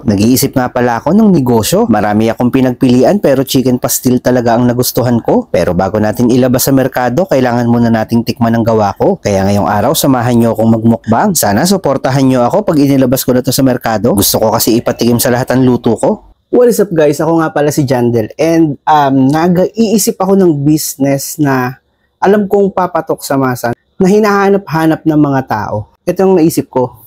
Nag-iisip nga pala ako ng negosyo. Marami akong pinagpilian pero chicken pastil talaga ang nagustuhan ko. Pero bago natin ilabas sa merkado, kailangan muna nating tikman ang gawa ko. Kaya ngayong araw, samahan nyo akong magmukbang. Sana suportahan nyo ako pag inilabas ko na to sa merkado. Gusto ko kasi ipatikim sa lahat ng luto ko. What is up guys? Ako nga pala si Jandel. And nag-iisip ako ng business na alam kong papatok sa masa na hinahanap-hanap ng mga tao. Ito yung naisip ko.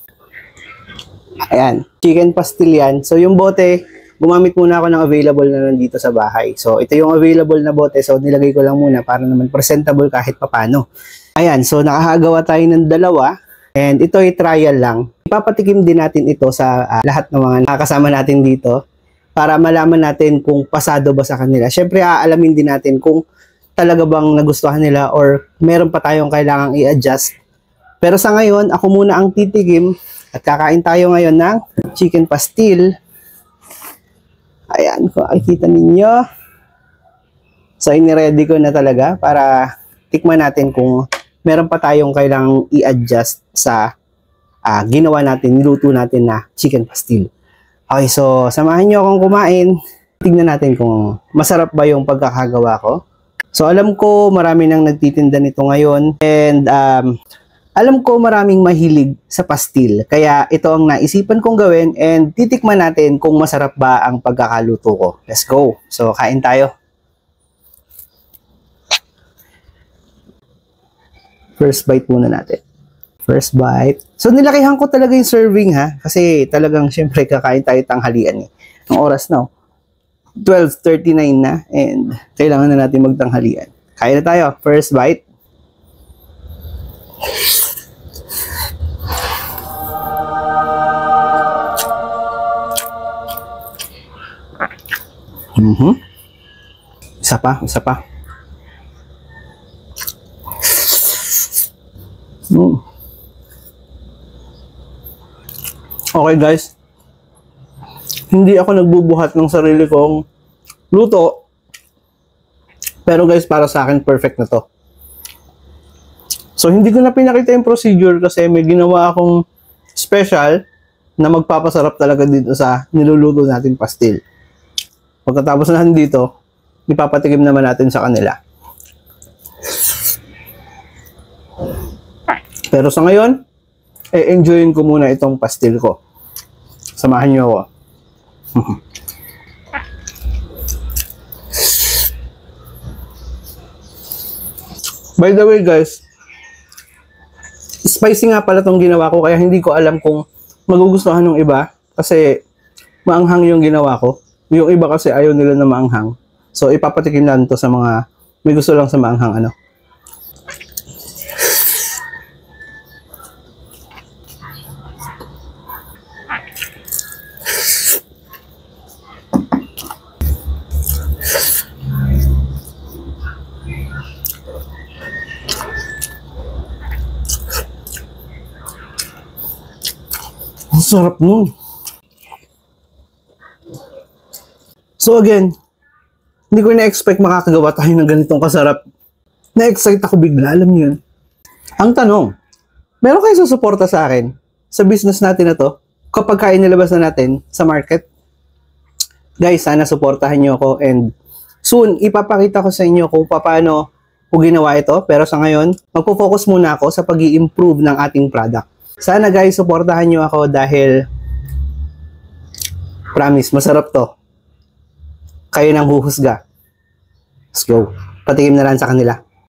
Ayan, chicken pastil yan. So yung bote, gumamit muna ako ng available na nandito sa bahay. So ito yung available na bote. So nilagay ko lang muna para naman presentable kahit papano. Ayan, so nakahagawa tayo ng dalawa. And ito ay trial lang. Ipapatikim din natin ito sa lahat ng mga nakakasama natin dito para malaman natin kung pasado ba sa kanila. Siyempre, aalamin din natin kung talaga bang nagustuhan nila or meron pa tayong kailangang i-adjust. Pero sa ngayon, ako muna ang titikim at kakain tayo ngayon ng chicken pastil. Ayan, kung makikita ninyo. So, iniready ko na talaga para tikman natin kung meron pa tayong kailangang i-adjust sa ginawa natin, niluto natin na chicken pastil. Okay, so samahan nyo akong kumain. Tignan natin kung masarap ba yung pagkakagawa ko. So, alam ko marami nang nagtitinda nito ngayon. And alam ko maraming mahilig sa pastil. Kaya ito ang naisipan kong gawin and titikman natin kung masarap ba ang pagkakaluto ko. Let's go! So, kain tayo. First bite muna natin. First bite. So, nilakihan ko talaga yung serving ha. Kasi talagang syempre kakain tayo tanghalian eh. Ang oras na 12:39 na and kailangan na natin magtanghalian. Kain na tayo. First bite. Isa pa. Okay guys, hindi ako nagbubuhat ng sarili kong luto, pero guys, para sa akin perfect na to. So hindi ko na pinakita yung procedure kasi may ginawa akong special na magpapasarap talaga dito sa niluluto natin pastil. Pagkatapos na dito, ipapatikim naman natin sa kanila. Pero sa ngayon, enjoyin ko muna itong pastil ko. Samahan niyo ako. By the way guys, spicy nga pala itong ginawa ko kaya hindi ko alam kung magugustuhan ng iba kasi maanghang yung ginawa ko. Yung iba kasi ayaw nila na maanghang. So ipapatikim natin to sa mga may gusto lang sa maanghang ano. Ang sarap nun. So again, hindi ko na-expect makakagawa tayo ng ganitong kasarap. Na-excite ako bigla, alam niyo yun. Ang tanong, meron kayo susuporta sa akin sa business natin na to kapag inilabas na natin sa market? Guys, sana suportahan niyo ako and soon ipapakita ko sa inyo kung paano ko ginawa ito. Pero sa ngayon, magpo-focus muna ako sa pag-i-improve ng ating product. Sana guys, suportahan niyo ako dahil promise, masarap to. Kayo nang huhusga. Let's go. Patikim na lang sa kanila.